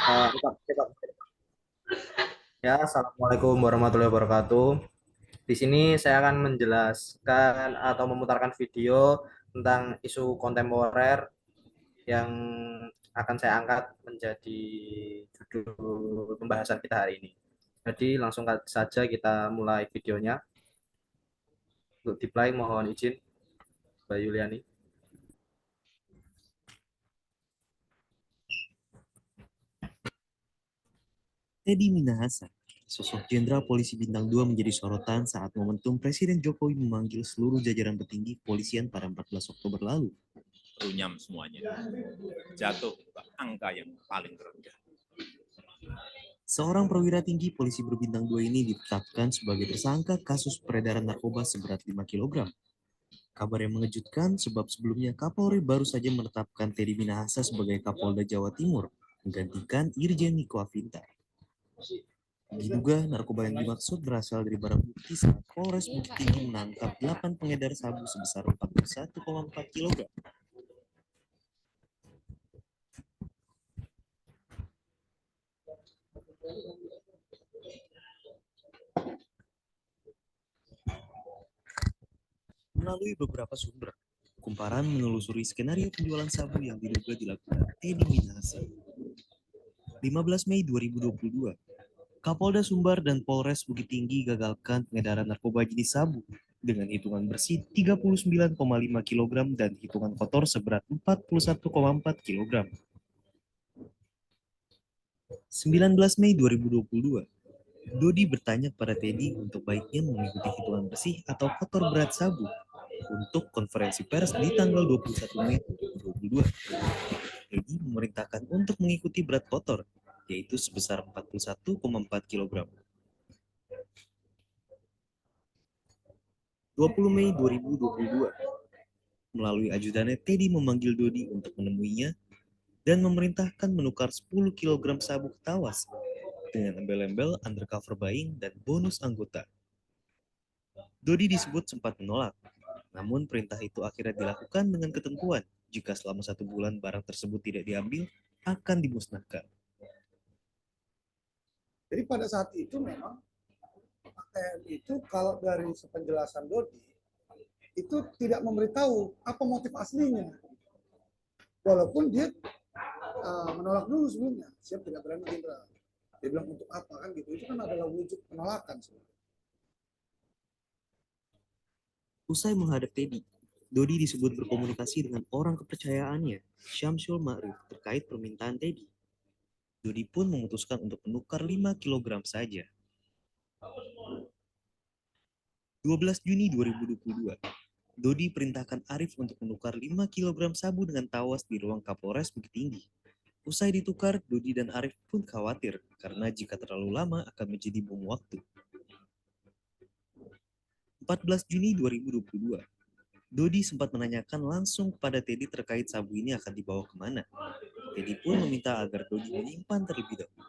Rekam, rekam. Ya, Assalamualaikum warahmatullahi wabarakatuh. Di sini saya akan menjelaskan atau memutarkan video tentang isu kontemporer yang akan saya angkat menjadi judul pembahasan kita hari ini. Jadi langsung saja kita mulai videonya. Untuk di-play mohon izin, Mbak Yuliani. Teddy Minahasa, sosok Jenderal Polisi Bintang 2 menjadi sorotan saat momentum Presiden Jokowi memanggil seluruh jajaran petinggi kepolisian pada 14 Oktober lalu. Runyam semuanya, jatuh ke angka yang paling rendah. Seorang perwira tinggi polisi berbintang 2 ini ditetapkan sebagai tersangka kasus peredaran narkoba seberat 5 kg. Kabar yang mengejutkan sebab sebelumnya Kapolri baru saja menetapkan Teddy Minahasa sebagai Kapolda Jawa Timur, menggantikan Irjen Niko Afinta. Diduga narkoba yang dimaksud berasal dari barang bukti saat Polres Bukit Tinggi menangkap 8 pengedar sabu sebesar 41,4 kg. Melalui beberapa sumber, kumparan menelusuri skenario penjualan sabu yang diduga dilakukan Teddy Minahasa. 15 Mei 2022, Kapolda Sumbar dan Polres Bukit Tinggi gagalkan pengedaran narkoba jenis sabu dengan hitungan bersih 39,5 kg dan hitungan kotor seberat 41,4 kg. 19 Mei 2022, Dodi bertanya kepada Teddy untuk baiknya mengikuti hitungan bersih atau kotor berat sabu untuk konferensi pers di tanggal 21 Mei 2022. Teddy memerintahkan untuk mengikuti berat kotor, yaitu sebesar 41,4 kg. 20 Mei 2022, melalui ajudannya Teddy memanggil Dodi untuk menemuinya dan memerintahkan menukar 10 kg sabu tawas dengan embel-embel undercover buying dan bonus anggota. Dodi disebut sempat menolak, namun perintah itu akhirnya dilakukan dengan ketentuan jika selama 1 bulan barang tersebut tidak diambil, akan dimusnahkan. Jadi pada saat itu memang ATM itu kalau dari penjelasan Dodi itu tidak memberitahu apa motif aslinya. Walaupun dia menolak dulu sebelumnya, siap tidak berani jenderal. Dia bilang untuk apa kan gitu, itu kan adalah wujud penolakan sebenarnya. Usai menghadap Teddy, Dodi disebut berkomunikasi dengan orang kepercayaannya, Syamsul Ma'ruf, terkait permintaan Teddy. Dodi pun memutuskan untuk menukar 5 kg saja. 12 Juni 2022, Dodi perintahkan Arif untuk menukar 5 kg sabu dengan tawas di ruang Kapolres Bukit Tinggi. Usai ditukar, Dodi dan Arif pun khawatir karena jika terlalu lama akan menjadi bom waktu. 14 Juni 2022, Dodi sempat menanyakan langsung kepada Teddy terkait sabu ini akan dibawa kemana. Teddy pun meminta agar Dodi menyimpan terlebih dahulu.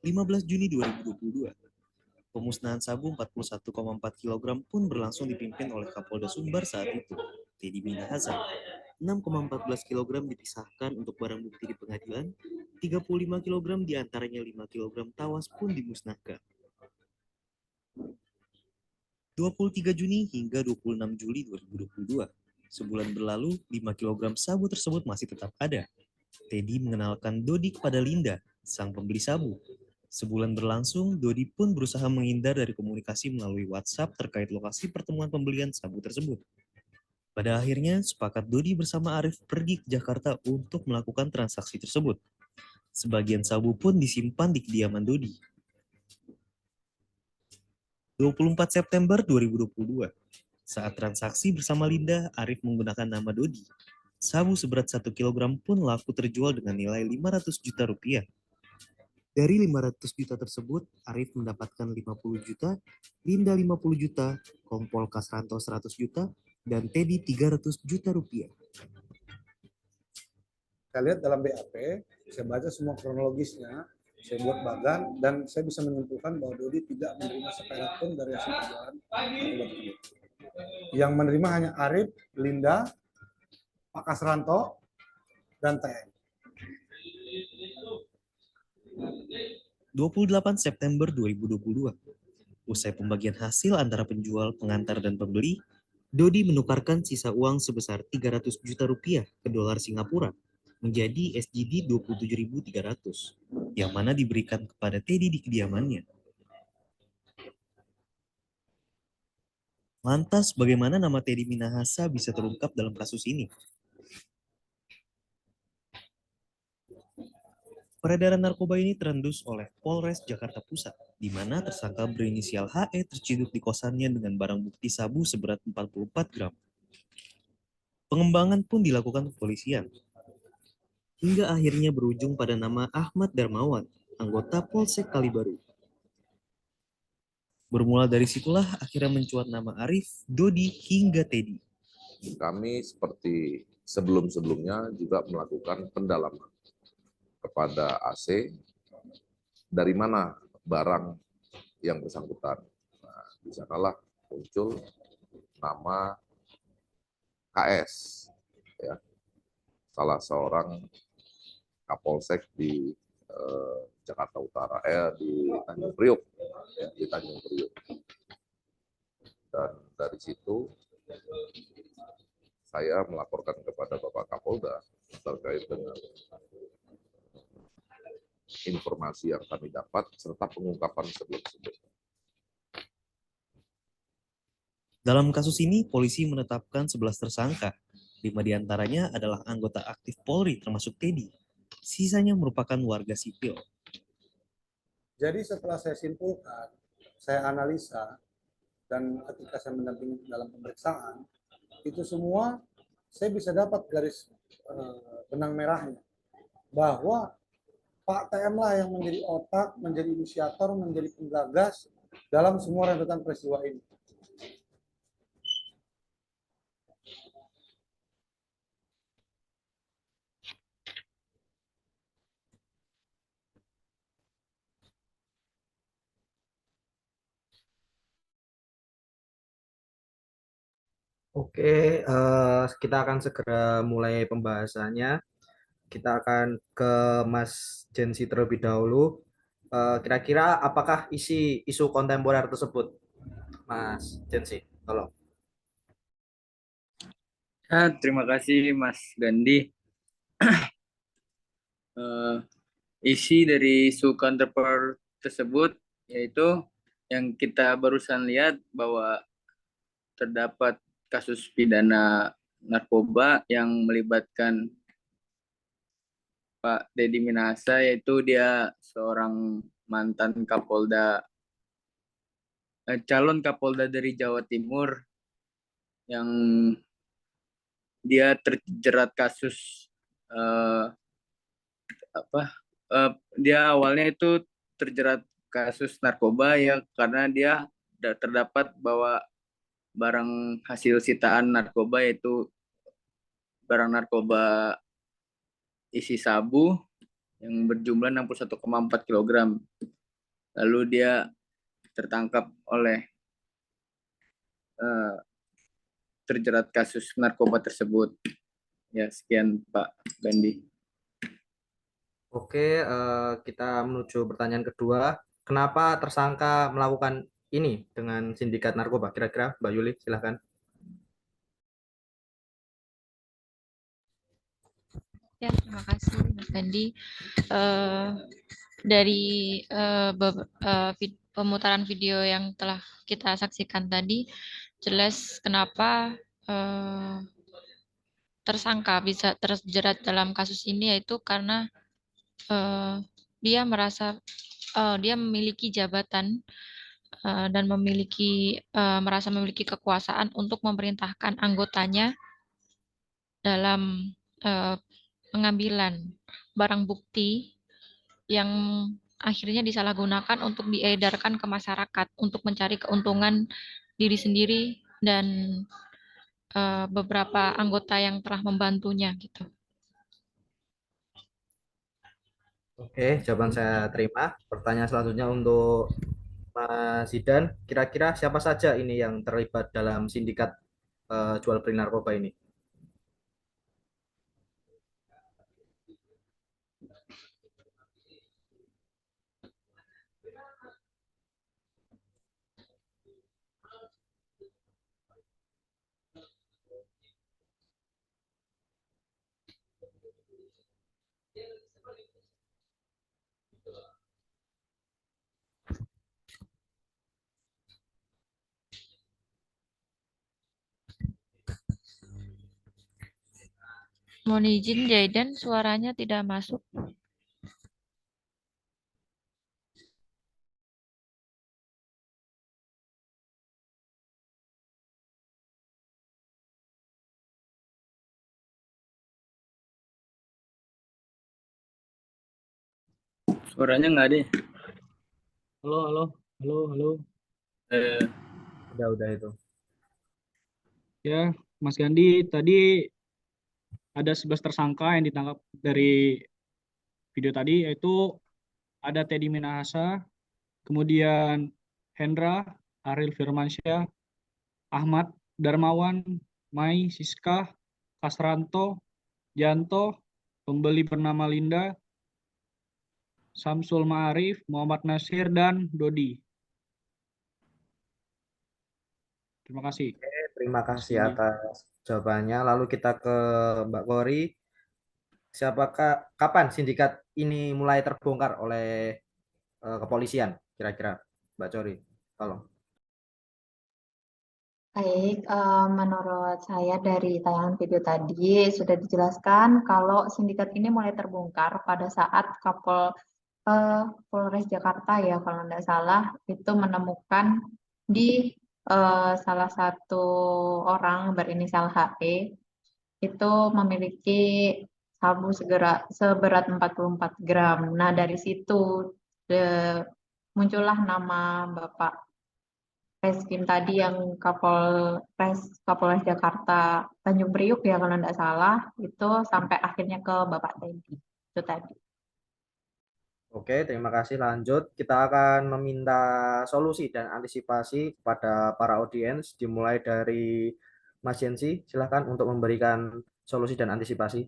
15 Juni 2022, pemusnahan sabu 41,4 kg pun berlangsung dipimpin oleh Kapolda Sumbar saat itu, Teddy Minahasa. 6,14 kg dipisahkan untuk barang bukti di pengadilan, 35 kg diantaranya 5 kg tawas pun dimusnahkan. 23 Juni hingga 26 Juli 2022, sebulan berlalu 5 kg sabu tersebut masih tetap ada. Teddy mengenalkan Dodi kepada Linda, sang pembeli sabu. Sebulan berlangsung, Dodi pun berusaha menghindar dari komunikasi melalui WhatsApp terkait lokasi pertemuan pembelian sabu tersebut. Pada akhirnya, sepakat Dodi bersama Arif pergi ke Jakarta untuk melakukan transaksi tersebut. Sebagian sabu pun disimpan di kediaman Dodi. 24 September 2022, saat transaksi bersama Linda, Arif menggunakan nama Dodi. Sabu seberat 1 kg pun laku terjual dengan nilai 500 juta rupiah. Dari 500 juta tersebut, Arif mendapatkan 50 juta, Linda 50 juta, Kompol Kasranto 100 juta, dan Teddy 300 juta rupiah. Saya lihat dalam BAP, saya baca semua kronologisnya, saya buat bagan, dan saya bisa menyimpulkan bahwa Dodi tidak menerima seperak pun dari hasil penjualan narkoba tersebut. Yang menerima hanya Arif, Linda, Pak Kasranto, dan TN. 28 September 2022. Usai pembagian hasil antara penjual, pengantar, dan pembeli, Dodi menukarkan sisa uang sebesar 300 juta rupiah ke dolar Singapura menjadi SGD 27.300, yang mana diberikan kepada Teddy di kediamannya. Lantas, bagaimana nama Teddy Minahasa bisa terungkap dalam kasus ini? Peredaran narkoba ini terendus oleh Polres Jakarta Pusat, di mana tersangka berinisial HE terciduk di kosannya dengan barang bukti sabu seberat 44 gram. Pengembangan pun dilakukan kepolisian, hingga akhirnya berujung pada nama Ahmad Darmawan, anggota Polsek Kalibaru. Bermula dari situlah akhirnya mencuat nama Arif, Dodi, hingga Teddy. Kami seperti sebelum-sebelumnya juga melakukan pendalaman kepada AC dari mana barang yang bersangkutan. Nah, di sanalah muncul nama KS, ya, salah seorang Kapolsek di Jakarta Utara, di Tanjung Priok, ya, di Tanjung Priok. Dan dari situ saya melaporkan kepada Bapak Kapolda terkait dengan informasi yang kami dapat serta pengungkapan sebelum-sebelumnya. Dalam kasus ini, polisi menetapkan 11 tersangka. 5 diantaranya adalah anggota aktif Polri termasuk Teddy. Sisanya merupakan warga sipil. Jadi setelah saya simpulkan, saya analisa, dan ketika saya mendampingi dalam pemeriksaan, itu semua saya bisa dapat garis benang merahnya. Bahwa Pak TM lah yang menjadi otak, menjadi inisiator, menjadi penggagas dalam semua rentetan peristiwa ini. Oke, kita akan segera mulai pembahasannya. Kita akan ke Mas Jensi terlebih dahulu. Kira-kira apakah isi isu kontemporer tersebut, Mas Jensi? Tolong. Terima kasih Mas Gandhi. Isi dari isu kontemporer tersebut yaitu yang kita barusan lihat bahwa terdapat kasus pidana narkoba yang melibatkan Pak Teddy Minahasa, yaitu dia seorang mantan Kapolda, calon Kapolda dari Jawa Timur yang dia terjerat kasus dia awalnya itu terjerat kasus narkoba ya karena dia terdapat bahwa barang hasil sitaan narkoba yaitu barang narkoba isi sabu yang berjumlah 61,4 kg. Lalu dia tertangkap oleh terjerat kasus narkoba tersebut. Ya, sekian Pak Gandhi. Oke, kita menuju pertanyaan kedua. Kenapa tersangka melakukan ini dengan sindikat narkoba? Kira-kira Mbak Yuli, silahkan. Ya, terima kasih Mas Gandhi. Dari pemutaran video yang telah kita saksikan tadi, jelas kenapa tersangka bisa terjerat dalam kasus ini, yaitu karena dia merasa dia memiliki jabatan dan merasa memiliki kekuasaan untuk memerintahkan anggotanya dalam pengambilan barang bukti yang akhirnya disalahgunakan untuk diedarkan ke masyarakat untuk mencari keuntungan diri sendiri dan beberapa anggota yang telah membantunya gitu. Oke, jawaban saya terima. Pertanyaan selanjutnya untuk Mas Zidan. Kira-kira siapa saja ini yang terlibat dalam sindikat jual beli narkoba ini? Mohon izin, Jaden, suaranya tidak masuk. Suaranya nggak ada. Halo, halo, halo, halo. Eh, Udah itu. Ya, Mas Gandhi, tadi ada 11 tersangka yang ditangkap dari video tadi, yaitu ada Teddy Minahasa, kemudian Hendra, Ariel Firmansyah, Ahmad Darmawan, Mai Siska, Kasranto, Janto, pembeli bernama Linda, Samsul Ma'arif, Muhammad Nasir, dan Dodi. Terima kasih. Terima Mas kasih Gandhi. atas jawabannya. Lalu kita ke Mbak Kori. Siapakah kapan sindikat ini mulai terbongkar oleh kepolisian? Kira-kira, Mbak Cori, tolong. Baik, menurut saya dari tayangan video tadi sudah dijelaskan kalau sindikat ini mulai terbongkar pada saat Polres Jakarta ya kalau tidak salah itu menemukan di salah satu orang berinisial HE itu memiliki sabu seberat 44 gram. Nah dari situ muncullah nama Bapak Reskim tadi yang Kapolres Jakarta Tanjung Priuk ya kalau tidak salah itu sampai akhirnya ke Bapak Teddy itu tadi. Oke, terima kasih. Lanjut, kita akan meminta solusi dan antisipasi kepada para audiens, dimulai dari Mas Yensi. Silahkan untuk memberikan solusi dan antisipasi.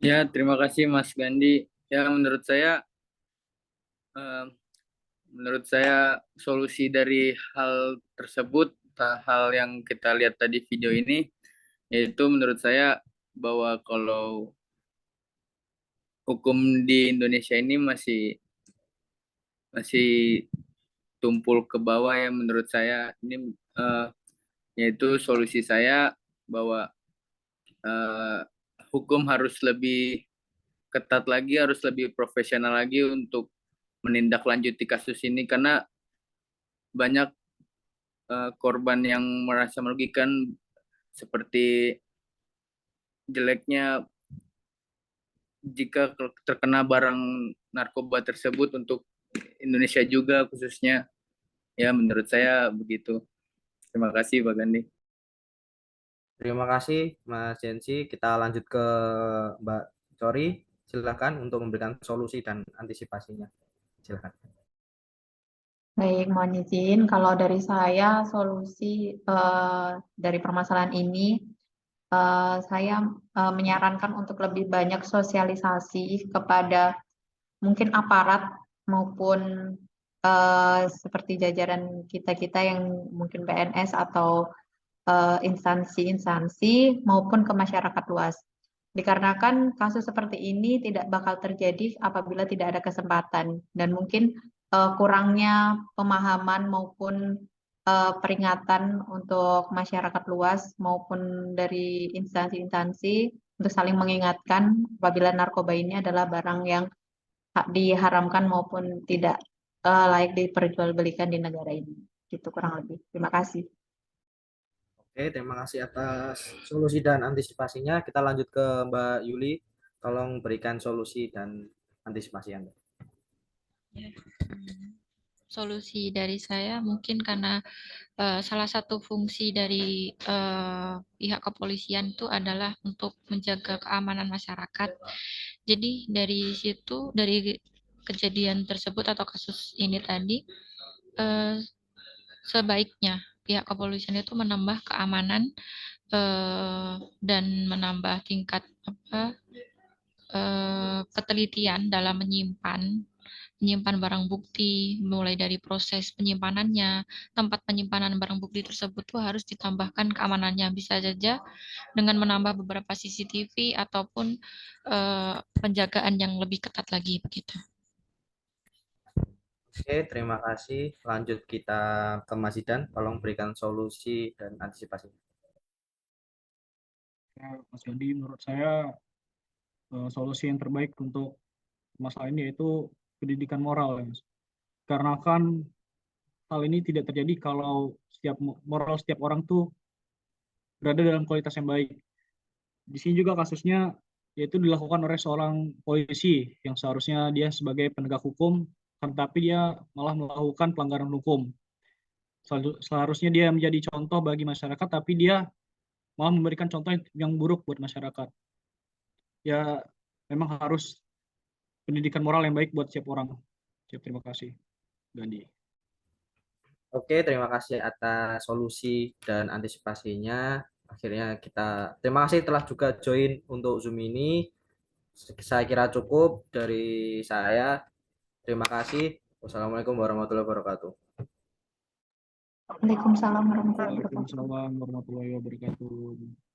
ya, terima kasih Mas Gandhi. Ya, eh, menurut saya solusi dari hal tersebut, hal yang kita lihat tadi video ini, yaitu menurut saya bahwa kalau hukum di Indonesia ini masih tumpul ke bawah ya menurut saya ini yaitu solusi saya bahwa eh, hukum harus lebih ketat lagi, harus lebih profesional lagi untuk menindaklanjuti kasus ini karena banyak korban yang merasa merugikan seperti jeleknya jika terkena barang narkoba tersebut untuk Indonesia juga khususnya ya menurut saya begitu. Terima kasih Pak Gandhi. Terima kasih, Mas Yensi. Kita lanjut ke Mbak Cori. Silahkan untuk memberikan solusi dan antisipasinya. Silahkan. Baik, mohon izin kalau dari saya solusi dari permasalahan ini saya menyarankan untuk lebih banyak sosialisasi kepada mungkin aparat maupun seperti jajaran kita-kita yang mungkin PNS atau instansi-instansi maupun ke masyarakat luas. Dikarenakan kasus seperti ini tidak bakal terjadi apabila tidak ada kesempatan dan mungkin kurangnya pemahaman maupun peringatan untuk masyarakat luas maupun dari instansi-instansi untuk saling mengingatkan apabila narkoba ini adalah barang yang diharamkan maupun tidak layak diperjualbelikan di negara ini. Gitu kurang lebih. Terima kasih. Oke, terima kasih atas solusi dan antisipasinya. Kita lanjut ke Mbak Yuli. Tolong berikan solusi dan antisipasi Anda. Solusi dari saya mungkin karena salah satu fungsi dari pihak kepolisian itu adalah untuk menjaga keamanan masyarakat. Jadi dari situ, dari kejadian tersebut atau kasus ini tadi, sebaiknya pihak kepolisian itu menambah keamanan dan menambah tingkat ketelitian dalam menyimpan barang bukti, mulai dari proses penyimpanannya, tempat penyimpanan barang bukti tersebut tuh harus ditambahkan keamanannya. Bisa saja dengan menambah beberapa CCTV ataupun penjagaan yang lebih ketat lagi begitu. Oke, terima kasih. Lanjut kita ke Mas Zidan. Tolong berikan solusi dan antisipasi. Ya, Mas Gandhi, menurut saya solusi yang terbaik untuk masalah ini yaitu pendidikan moral, ya, Mas. Karena kan hal ini tidak terjadi kalau setiap moral setiap orang tuh berada dalam kualitas yang baik. Di sini juga kasusnya yaitu dilakukan oleh seorang polisi yang seharusnya dia sebagai penegak hukum, tetapi dia malah melakukan pelanggaran hukum. Seharusnya dia menjadi contoh bagi masyarakat, tapi dia malah memberikan contoh yang buruk buat masyarakat. Ya, memang harus pendidikan moral yang baik buat setiap orang. Terima kasih, Gandhi. Oke, terima kasih atas solusi dan antisipasinya. Akhirnya terima kasih telah juga join untuk Zoom ini. Saya kira cukup dari saya. Terima kasih. Wassalamualaikum warahmatullahi wabarakatuh. Waalaikumsalam warahmatullahi wabarakatuh. Waalaikumsalam warahmatullahi wabarakatuh.